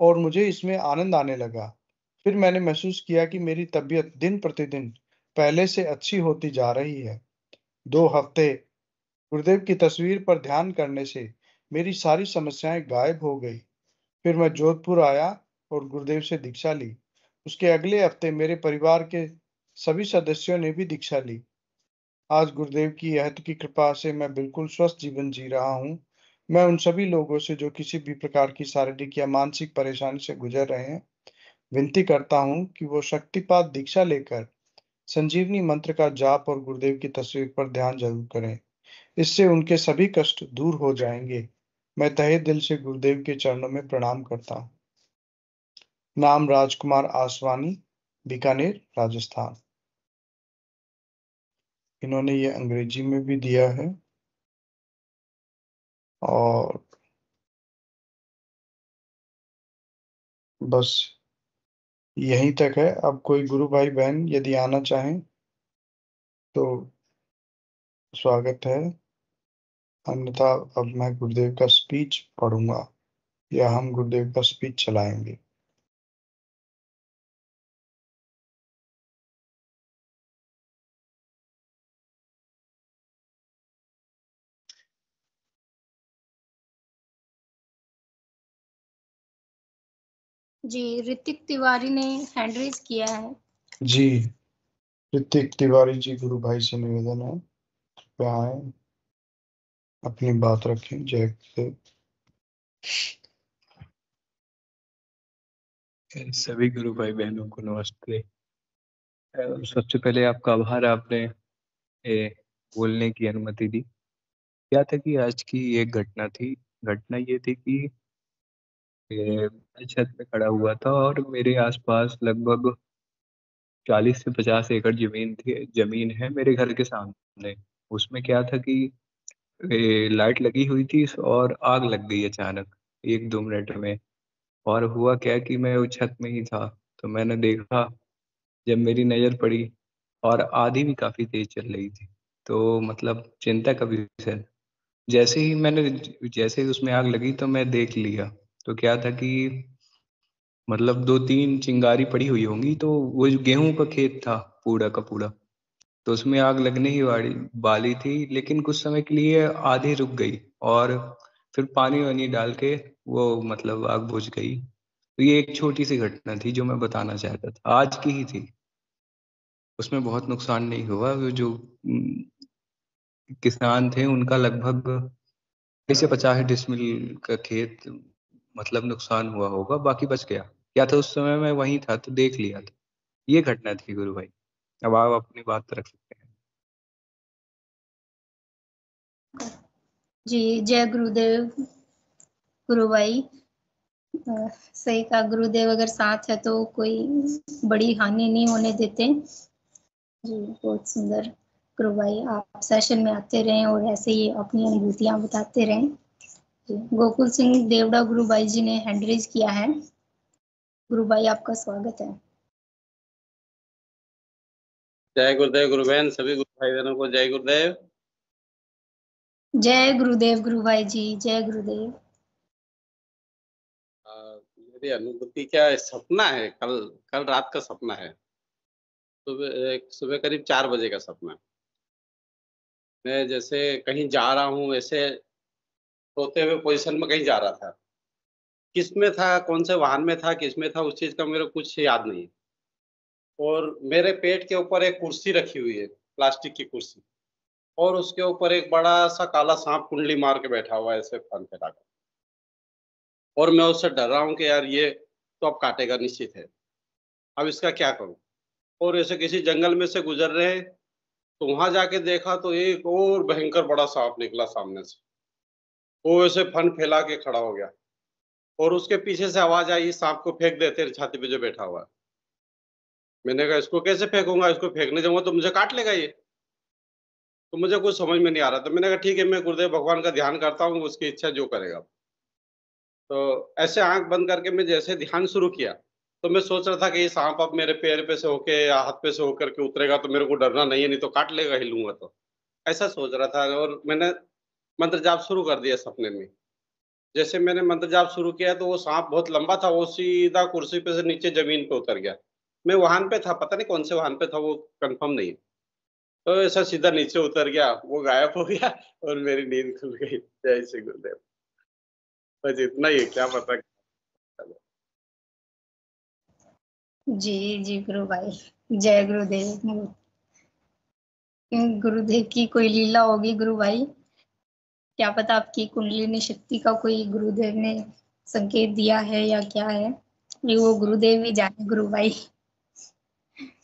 और मुझे इसमें आनंद आने लगा। फिर मैंने महसूस किया कि मेरी तबीयत दिन प्रतिदिन पहले से अच्छी होती जा रही है। 2 हफ्ते गुरुदेव की तस्वीर पर ध्यान करने से मेरी सारी समस्याएं गायब हो गई। फिर मैं जोधपुर आया और गुरुदेव से दीक्षा ली। उसके अगले हफ्ते मेरे परिवार के सभी सदस्यों ने भी दीक्षा ली। आज गुरुदेव की यहत की कृपा से मैं बिल्कुल स्वस्थ जीवन जी रहा हूँ। मैं उन सभी लोगों से जो किसी भी प्रकार की शारीरिक या मानसिक परेशानी से गुजर रहे हैं, विनती करता हूँ कि वो शक्तिपात दीक्षा लेकर संजीवनी मंत्र का जाप और गुरुदेव की तस्वीर पर ध्यान जरूर करें। इससे उनके सभी कष्ट दूर हो जाएंगे। मैं तहे दिल से गुरुदेव के चरणों में प्रणाम करता हूँ। नाम राजकुमार आसवानी, बीकानेर, राजस्थान। इन्होंने ये अंग्रेजी में भी दिया है और बस यहीं तक है। अब कोई गुरु भाई बहन यदि आना चाहें तो स्वागत है, अन्यथा अब मैं गुरुदेव का स्पीच पढ़ूंगा या हम गुरुदेव का स्पीच चलाएंगे। जी, ऋतिक तिवारी ने हैंड रेज किया है। जी, ऋतिक तिवारी जी, गुरु भाई से निवेदन है, कृपया आए, अपनी बात रखें। जय गुरुदेव। सभी गुरु भाई बहनों को नमस्ते। सबसे पहले आपका आभार, आपने बोलने की अनुमति दी। क्या था कि आज की एक घटना थी। घटना ये थी कि मैं छत पे खड़ा हुआ था और मेरे आसपास लगभग 40 से 50 एकड़ जमीन है मेरे घर के सामने। उसमें क्या था कि लाइट लगी हुई थी और आग लग गई अचानक 1-2 मिनट में। और हुआ क्या कि मैं उस छत में ही था, तो मैंने देखा, जब मेरी नज़र पड़ी, और आधी भी काफ़ी तेज चल रही थी, तो मतलब चिंता का विषय। जैसे ही उसमें आग लगी तो मैं देख लिया, तो क्या था कि मतलब 2-3 चिंगारी पड़ी हुई होंगी, तो वो जो गेहूं का खेत था पूरा का पूरा, तो उसमें आग लगने ही वाली वाली थी, लेकिन कुछ समय के लिए आधी रुक गई और फिर पानी वानी डाल के वो मतलब आग बुझ गई। तो ये एक छोटी सी घटना थी जो मैं बताना चाहता था, आज की ही थी। उसमें बहुत नुकसान नहीं हुआ। वो जो किसान थे उनका लगभग 30 से 50 डिसमिल का खेत मतलब नुकसान हुआ होगा, बाकी बच गया। क्या था, उस समय मैं वहीं था तो देख लिया था। ये घटना थी गुरु भाई। अब आप अपनी बात रख सकते हैं। जी, जय गुरुदेव। गुरु भाई, सही कहा, गुरुदेव अगर साथ है तो कोई बड़ी हानि नहीं होने देते। जी, बहुत सुंदर। गुरु भाई, आप सेशन में आते रहें और ऐसे ही अपनी अनुभूतियां बताते रहें। जी, गोकुल सिंह देवड़ा गुरु भाई जी ने हैंड रेज किया है। गुरु भाई, आपका स्वागत है। जय गुरुदेव गुरु बहन, सभी गुरु भाई बहनों को जय गुरुदेव। जय गुरुदेव गुरु भाई जी, जय गुरुदेव। मेरी अनुभूति क्या है, सपना है, कल कल रात का सपना है। सुबह करीब 4 बजे का सपना। मैं जैसे कहीं जा रहा हूँ, ऐसे सोते हुए पोजीशन में कहीं जा रहा था। किस में था, कौन से वाहन में था, किस में था, उस चीज का मेरे को कुछ याद नहीं। और मेरे पेट के ऊपर एक कुर्सी रखी हुई है, प्लास्टिक की कुर्सी, और उसके ऊपर एक बड़ा सा काला सांप कुंडली मार के बैठा हुआ है, ऐसे फन फैलाकर। और मैं उससे डर रहा हूँ कि यार ये तो अब काटेगा निश्चित है, अब इसका क्या करूँ। और ऐसे किसी जंगल में से गुजर रहे हैं, तो वहां जाके देखा तो एक और भयंकर बड़ा सांप निकला सामने से। वो ऐसे फन फैला के खड़ा हो गया, और उसके पीछे से आवाज आई, सांप को फेंक दे तेरे छाती पे जो बैठा हुआ है। मैंने कहा इसको कैसे फेंकूंगा, इसको फेंकने जाऊंगा तो मुझे काट लेगा ये। तो मुझे कुछ समझ में नहीं आ रहा था। मैंने कहा ठीक है, मैं गुरुदेव भगवान का ध्यान करता हूँ, उसकी इच्छा जो करेगा। तो ऐसे आंख बंद करके मैं जैसे ध्यान शुरू किया, तो मैं सोच रहा था कि ये सांप अब मेरे पैर पे से होके या हाथ पे से होकर के उतरेगा तो मेरे को डरना नहीं है, नहीं तो काट लेगा हिलूंगा तो। ऐसा सोच रहा था और मैंने मंत्र जाप शुरू कर दिया सपने में। जैसे मैंने मंत्र जाप शुरू किया तो वो सांप बहुत लंबा था, वो सीधा कुर्सी पे से नीचे जमीन पे उतर गया। मैं वाहन पे था, पता नहीं कौन से वाहन पे था वो कंफर्म नहीं है। तो ऐसा सीधा नीचे उतर गया, वो गायब हो गया और मेरी नींद खुल गई। जय श्री गुरुदेव। बस इतना ही है, क्या पता। जी जी गुरु भाई, जय गुरुदेव। गुरुदेव की कोई लीला होगी गुरु भाई, क्या पता आपकी कुंडलिनी शक्ति का कोई गुरुदेव ने संकेत दिया है या क्या है, ये वो गुरुदेव ही जाने गुरु भाई।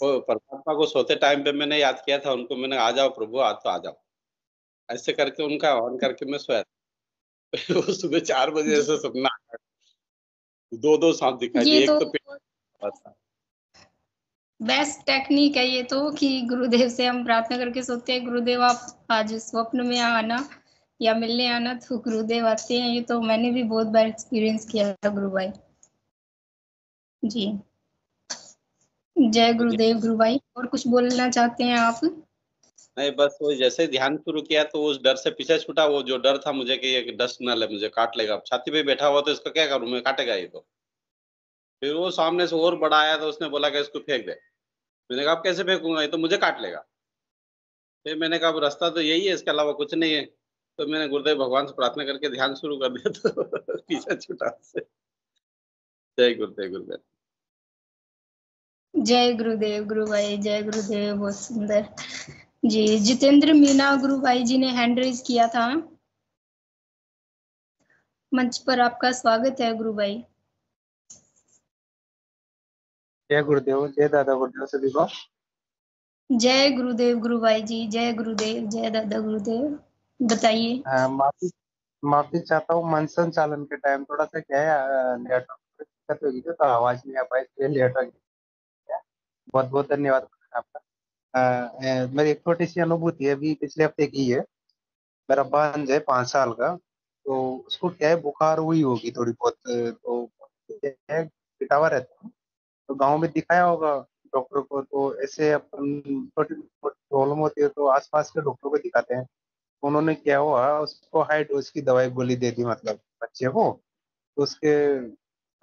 वो परमात्मा को सोते टाइम पे मैंने याद किया था उनको, मैंने आ जाओ प्रभु आज तो आ जाओ, ऐसे करके उनका आह्वान करके मैं सोया था। वो सुबह 4 बजे ऐसा सपना आया, दो सांप दिखाई ये दिए, तो एक तो पेड़ था। बेस्ट टेक्निक है ये तो, कि गुरुदेव से हम प्रार्थना करके सोते हैं गुरुदेव आप आज स्वप्न में आना या मिलने आना, तो गुरुदेव आते हैं। ये तो मैंने भी बहुत बार एक्सपीरियंस किया था गुरु भाई। जी जय गुरुदेव गुरु भाई, और कुछ बोलना चाहते हैं आप? नहीं बस वो जैसे ध्यान शुरू किया तो उस डर से पीछे छूटा, वो जो डर था मुझे कि ये डस्ट न ले मुझे काट लेगा, छाती पे बैठा हुआ तो इसका क्या करूं मैं, काटेगा ये तो। फिर वो सामने से और बड़ा आया तो उसने बोला कि इसको फेंक दे। मैंने कहा अब कैसे फेंकूंगा, ये तो मुझे काट लेगा। फिर मैंने कहा अब रास्ता तो यही है, इसके अलावा कुछ नहीं है। तो मैंने गुरुदेव भगवान से प्रार्थना करके ध्यान शुरू कर दिया तो पीछे छूटा उससे। जय गुरुदेव गुरुदेव। जय गुरुदेव गुरु भाई, जय गुरुदेव, बहुत सुंदर। जी जितेंद्र मीना गुरु भाई जी ने हैंड रेज किया था, मंच पर आपका स्वागत है गुरु भाई। जय गुरुदेव, जय दादा गुरुदेव सभी को। जय गुरुदेव गुरु भाई जी, जय गुरुदेव, जय दादा गुरुदेव, बताइए। माफी माफी चाहता हूँ, मन संचालन के टाइम थोड़ा सा क्या है नेटवर्क दिक्कत होगी तो आवाज नहीं आ पाई, इसलिए लेट हो गया। बहुत बहुत धन्यवाद आपका। मेरी एक छोटी सी अनुभूति है, अभी पिछले हफ्ते की है। मेरा भांजा है 5 साल का, तो उसको क्या है बुखार हुई होगी थोड़ी बहुत, तो क्या है इटावा रहता हूँ, तो गाँव में दिखाया होगा डॉक्टर को। तो ऐसे अपन छोटी प्रॉब्लम होती है तो आसपास के डॉक्टर को दिखाते हैं। उन्होंने क्या हुआ, उसको हाई डोज की दवाई गोली दे दी, मतलब बच्चे को। तो उसके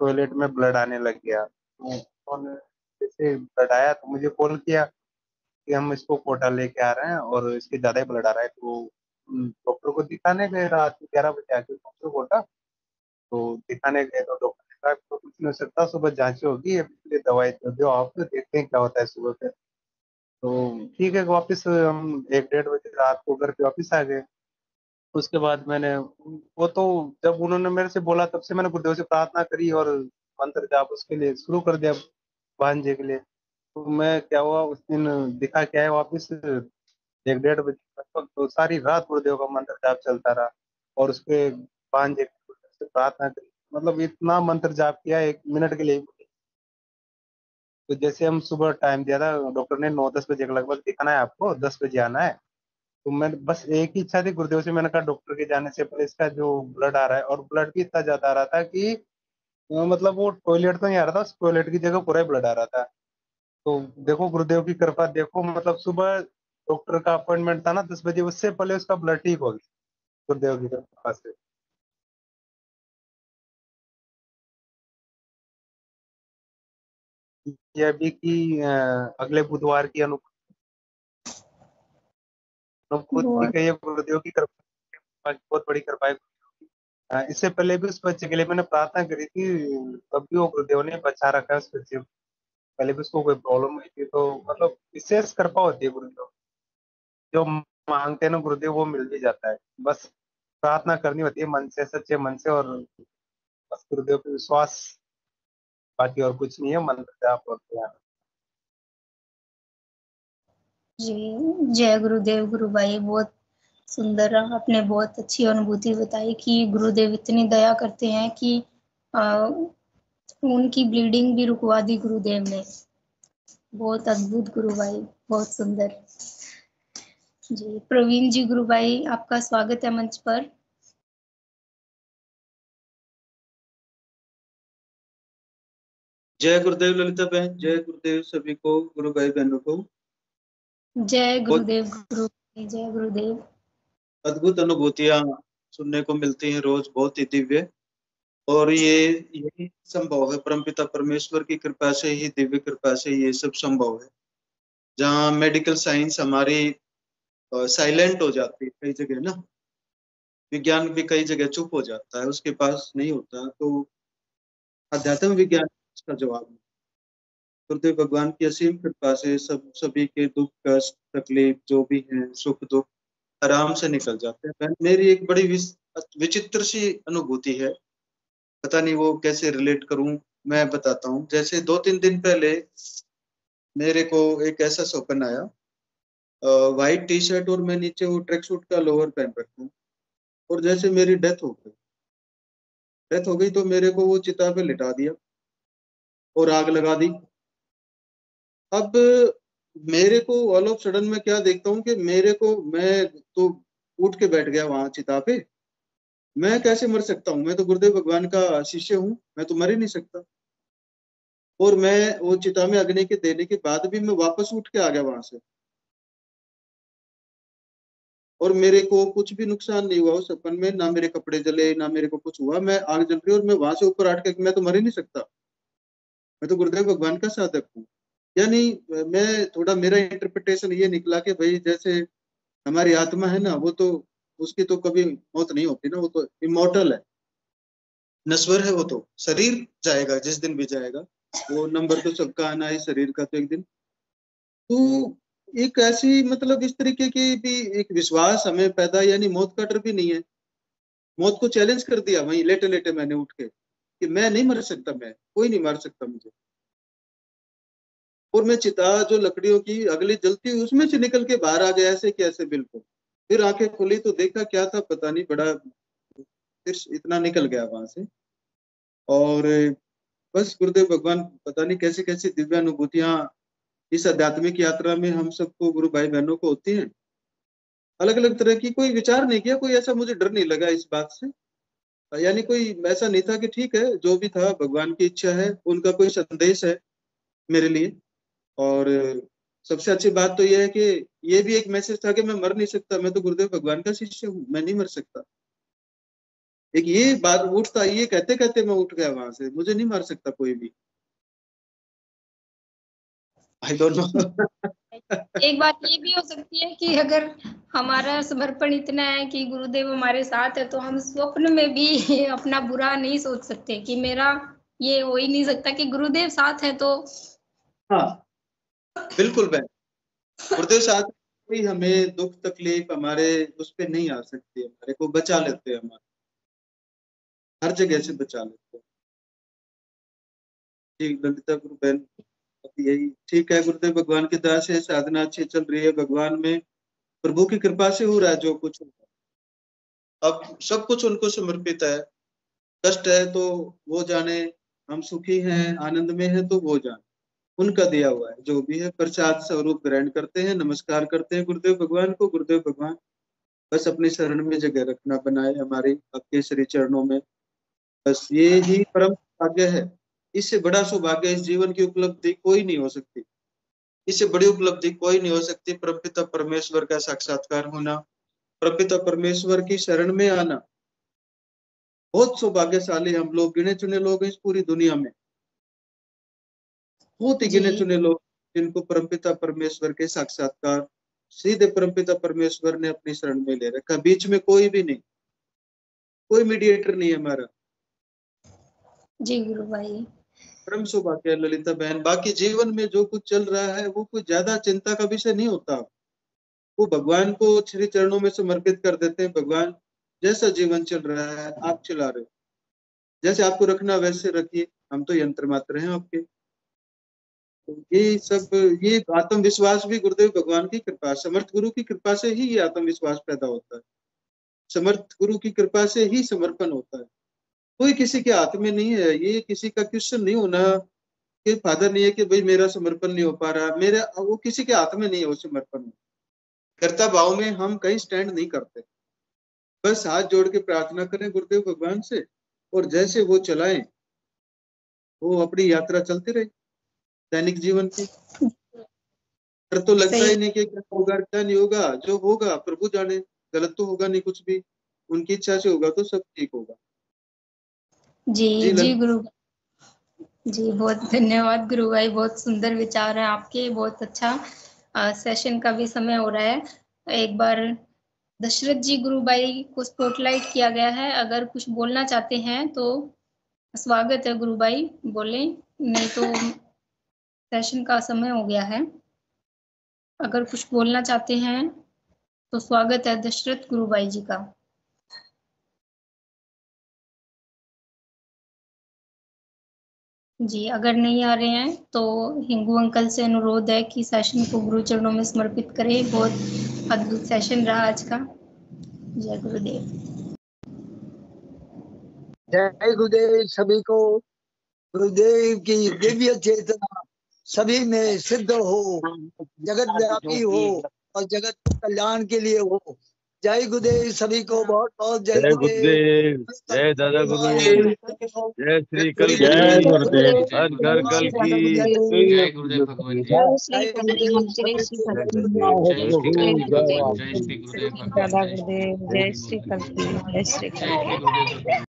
टॉयलेट में ब्लड आने लग गया, तो उन्होंने जैसे ब्लड आया तो मुझे कॉल किया कि हम इसको कोटा लेके आ रहे हैं और इसके ज्यादा ही ब्लड आ रहा है। तो डॉक्टर को दिखाने गए, रात 11 बजे आके पहुंचे कोटा। तो दिखाने गए तो डॉक्टर ने कहा तो कुछ नहीं हो सकता, सुबह जांच होगी, अभी दवाई दो आप, देखते हैं क्या होता है सुबह फिर। तो ठीक है, वापस हम 1-1:30 बजे रात को घर पे वापस आ गए। उसके बाद मैंने वो तो जब उन्होंने मेरे से बोला तब से मैंने गुरुदेव से प्रार्थना करी और मंत्र जाप उसके लिए शुरू कर दिया, भांजे के लिए। तो मैं क्या हुआ उस दिन, दिखा क्या है वापिस 1-1:30 बजे लगभग, तो सारी रात गुरुदेव का मंत्र जाप चलता रहा और उसके भांजे से प्रार्थना करी। मतलब इतना मंत्र जाप किया 1 मिनट के लिए। तो जैसे हम सुबह टाइम दिया था डॉक्टर ने, 9-10 बजे के लगभग दिखाना है आपको, 10 बजे आना है। तो मैं बस एक ही इच्छा थी गुरुदेव से, मैंने कहा डॉक्टर के जाने से पहले इसका जो ब्लड आ रहा है, और ब्लड भी इतना ज्यादा आ रहा था कि मतलब वो टॉयलेट तो नहीं आ रहा था, टॉयलेट की जगह पूरा ही ब्लड आ रहा था। तो देखो गुरुदेव की कृपा, देखो मतलब सुबह डॉक्टर का अपॉइंटमेंट था ना 10 बजे, उससे पहले उसका ब्लड ठीक हो गया गुरुदेव की कृपा से। ये अभी की अगले बुधवार की अनुभूति बहुत का, ये गुरुदेव की कृपा की बहुत बड़ी कृपा है। इससे पहले भी उस बच्चे के लिए मैंने प्रार्थना करी थी, तब भी वो गुरुदेव ने बचा रखा है उस बच्चे को। पहले भी उसको कोई प्रॉब्लम हुई थी, तो मतलब विशेष कृपा होती है गुरुदेव, जो मांगते हैं ना गुरुदेव वो मिल भी जाता है। बस प्रार्थना करनी होती है मन से, सच्चे मन से, और बस गुरुदेव पे विश्वास, बाकी और कुछ नहीं है, मंत्र जाप और ध्यान। जी जय गुरुदेव गुरु भाई, बहुत सुंदर, आपने बहुत अच्छी अनुभूति बताई कि गुरुदेव इतनी दया करते हैं कि उनकी ब्लीडिंग भी रुकवा दी गुरुदेव ने। बहुत अद्भुत गुरु भाई, बहुत सुंदर। जी प्रवीण जी गुरु भाई, आपका स्वागत है मंच पर। जय गुरुदेव ललिता बहन, जय गुरुदेव सभी को, गुरु भाई बहनों को जय गुरुदेव। गुरु जय गुरुदेव। अद्भुत अनुभूतियां सुनने को मिलती हैं रोज, बहुत ही दिव्य। और यही संभव है, परमपिता परमेश्वर की कृपा से ही, दिव्य कृपा से ये सब संभव है। जहाँ मेडिकल साइंस हमारी साइलेंट हो जाती है कई जगह ना, विज्ञान भी कई जगह चुप हो जाता है, उसके पास नहीं होता, तो अध्यात्म विज्ञान इसका जवाब है। गुरुदेव भगवान की असीम कृपा से सभी के दुख कष्ट तकलीफ जो भी हैं, सुख दुख आराम से निकल जाते हैं। मेरी एक बड़ी विचित्र सी अनुभूति है, पता नहीं वो कैसे रिलेट करूं, मैं बताता हूं। जैसे 2-3 दिन पहले मेरे को एक ऐसा सपना आया, व्हाइट टी शर्ट और मैं नीचे वो ट्रैक सूट का लोअर पहन रखा हूँ, और जैसे मेरी डेथ हो गई तो मेरे को वो चिता पे लिटा दिया और आग लगा दी। अब मेरे को ऑल ऑफ सडन में क्या देखता हूँ कि मैं तो उठ के बैठ गया वहां चिता पे। मैं कैसे मर सकता हूँ? मैं तो गुरुदेव भगवान का शिष्य हूँ, मैं तो मर ही नहीं सकता। और मैं वो चिता में अग्नि के देने के बाद भी मैं वापस उठ के आ गया वहां से, और मेरे को कुछ भी नुकसान नहीं हुआ उस सपन में, ना मेरे कपड़े जले, ना मेरे को कुछ हुआ। मैं आग जल रही और मैं वहां से ऊपर आठ के, मैं तो मर ही नहीं सकता, मैं तो गुरुदेव भगवान का साधक हूँ। यानी मैं थोड़ा, मेरा इंटरप्रिटेशन ये निकला कि भाई जैसे हमारी आत्मा है ना, वो तो उसकी तो कभी मौत नहीं होती ना, वो तो इमॉर्टल है, नश्वर है। वो तो शरीर जाएगा जिस दिन भी जाएगा, वो नंबर तो सबका आना है शरीर का तो एक दिन। तो एक ऐसी मतलब इस तरीके की भी एक विश्वास हमें पैदा, यानी मौत का डर भी नहीं है। मौत को चैलेंज कर दिया वहीं लेटे लेटे मैंने उठ के कि मैं नहीं मर सकता, मैं कोई नहीं मार सकता मुझे। और मैं चिता जो लकड़ियों की अगली जलती हुई उसमें से निकल के बाहर आ गया, ऐसे कैसे, बिल्कुल। फिर आंखें खुली तो देखा क्या था पता नहीं, बड़ा फिर इतना निकल गया वहां से। और बस गुरुदेव भगवान पता नहीं कैसी कैसी दिव्य अनुभूतियां इस आध्यात्मिक यात्रा में हम सबको, गुरु भाई बहनों को होती हैं, अलग अलग तरह की। कोई विचार नहीं किया, कोई ऐसा मुझे डर नहीं लगा इस बात से, यानी कोई ऐसा नहीं था कि ठीक है जो भी था भगवान की इच्छा है, उनका कोई संदेश है मेरे लिए। और सबसे अच्छी बात तो यह है कि ये भी एक मैसेज था कि मैं मर नहीं सकता, मैं तो गुरुदेव भगवान का शिष्य हूँ, मैं नहीं मर सकता। एक ये बात उठता, ये कहते कहते मैं उठ गया वहां से, मुझे नहीं मार सकता कोई भी। I don't know. एक बात ये भी हो सकती है कि अगर हमारा समर्पण इतना है कि गुरुदेव हमारे साथ है, तो हम स्वप्न में भी अपना बुरा नहीं सोच सकते कि मेरा ये हो ही नहीं सकता कि गुरुदेव साथ है। तो हाँ बिल्कुल बहन, गुरुदेव साथ, कोई हमें दुख तकलीफ हमारे उस पर नहीं आ सकती, हमारे को बचा लेते हैं, हमारे हर जगह से बचा लेते हैं। ठीक ललिता गुरु बहन, यही ठीक है। गुरुदेव भगवान की दया से साधना अच्छी चल रही है, भगवान में प्रभु की कृपा से हो रहा है जो कुछ। अब सब कुछ उनको समर्पित है। कष्ट है तो वो जाने, हम सुखी हैं आनंद में है तो वो जाने, उनका दिया हुआ है जो भी है। प्रसाद स्वरूप ग्रहण करते हैं, नमस्कार करते हैं गुरुदेव भगवान को। गुरुदेव भगवान बस अपनी शरण में जगह रखना बनाए हमारी आपके श्री चरणों में, बस ये ही परम भाग्य है। इससे बड़ा सौभाग्य इस जीवन की उपलब्धि कोई नहीं हो सकती, इससे बड़ी उपलब्धि कोई नहीं हो सकती। परमपिता परमेश्वर का साक्षात्कार होना, परमपिता परमेश्वर की शरण में आना, बहुत सौभाग्यशाली हम लोग, गिने चुने लोग इस पूरी दुनिया में, बहुत ही गिने चुने लोग जिनको परमपिता परमेश्वर के साक्षात्कार सीधे परमपिता परमेश्वर ने अपनी शरण में ले रखा। बीच में कोई भी नहीं, कोई मीडिएटर नहीं है हमारा। जी गुरु भाई, परम सौभाग्य ललिता बहन। बाकी जीवन में जो कुछ चल रहा है वो कुछ ज्यादा चिंता का विषय नहीं होता, वो भगवान को श्री चरणों में समर्पित कर देते हैं। भगवान जैसा जीवन चल रहा है आप चला रहे हो, जैसे आपको रखना वैसे रखिए, हम तो यंत्र मात्र हैं आपके। तो ये सब, ये आत्मविश्वास भी गुरुदेव भगवान की कृपा, समर्थ गुरु की कृपा से ही ये आत्मविश्वास पैदा होता है। समर्थ गुरु की कृपा से ही समर्पण होता है, कोई किसी के हाथ में नहीं है। ये किसी का क्वेश्चन नहीं होना कि फादर नहीं है कि भाई मेरा समर्पण नहीं हो पा रहा, मेरा, वो किसी के हाथ में नहीं है वो समर्पण। कर्ता भाव में हम कहीं स्टैंड नहीं करते, बस हाथ जोड़ के प्रार्थना करें गुरुदेव भगवान से, और जैसे वो चलाएं वो अपनी यात्रा चलती रही दैनिक जीवन की। डर तो लगता ही नहीं कि क्या होगा क्या नहीं होगा, जो होगा प्रभु जाने, गलत तो होगा नहीं कुछ भी, उनकी इच्छा से होगा तो सब ठीक होगा। जी जी गुरु जी, बहुत धन्यवाद गुरु भाई, बहुत सुंदर विचार है आपके, बहुत अच्छा। सेशन का भी समय हो रहा है। एक बार दशरथ जी गुरु भाई को स्पॉटलाइट किया गया है, अगर कुछ बोलना चाहते हैं तो स्वागत है गुरु भाई, बोले, नहीं तो सेशन का समय हो गया है। अगर कुछ बोलना चाहते हैं तो स्वागत है दशरथ गुरु भाई जी का। जी, अगर नहीं आ रहे हैं तो हिंगू अंकल से अनुरोध है कि सेशन को गुरु चरणों में समर्पित करें। बहुत अद्भुत सेशन रहा आज का। जय गुरुदेव। जय गुरुदेव सभी को। गुरुदेव की दिव्य चेतना सभी में सिद्ध हो, जगत व्यापी हो और जगत कल्याण के लिए हो। जय गुरुदेव सभी को, बहुत बहुत जय गुरुदेव। जय दादा गुरु, जय श्री कल, जय गुरुदेव। हर घर कल की। जय गुरुदेव भगवान जी। जय श्री गुरुदेव, जय श्री गुरुदेव, जय श्री कल की भगवान, जय श्री गुरुदेव दादा भगवान, गुरुदेव, जय श्री कल की, जय श्री जय श्री गुरुदेव भगवान।